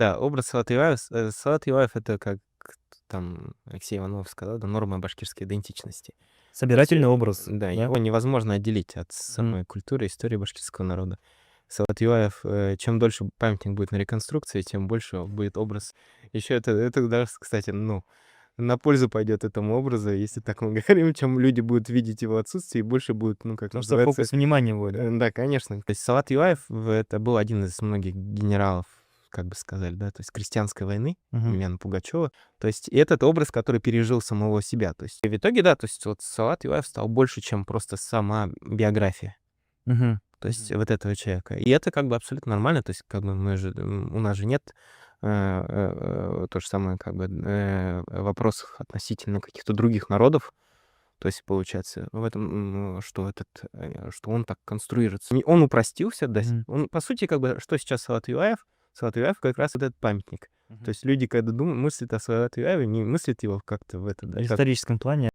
Да, образ Салат Юлаев, Салат Юлаев — это, как там Алексей Иванов сказал, да, норма башкирской идентичности. То есть, Собирательный образ, да, да? его невозможно отделить от самой культуры, истории башкирского народа. Салат Юлаев, чем дольше памятник будет на реконструкции, тем больше будет образ. Еще это даже, кстати, ну, на пользу пойдет этому образу, если так мы говорим, чем люди будут видеть его отсутствие, и больше будет, ну, как Потому что называется, фокус внимания будет. да, конечно. То есть Салат Юлаев это был один из многих генералов, как бы сказали, да, то есть крестьянской войны, Мгм. Емельяна Пугачева. То есть этот образ, который пережил самого себя. То есть и в итоге, да, то есть вот Салат Юлаев стал больше, чем просто сама биография. Мгм. То есть вот этого человека. И это как бы абсолютно нормально. То есть как бы мы же, у нас же нет то же самое, как бы вопросов относительно каких-то других народов. То есть получается в этом, что он так конструируется. Он упростился, да, Мгм. он, по сути, как бы, что сейчас Салат Юлаев? Салат Юлаев как раз вот этот памятник. То есть люди, когда мыслят о Салат Юлаеве, не мыслят его как-то в это, да, В как историческом плане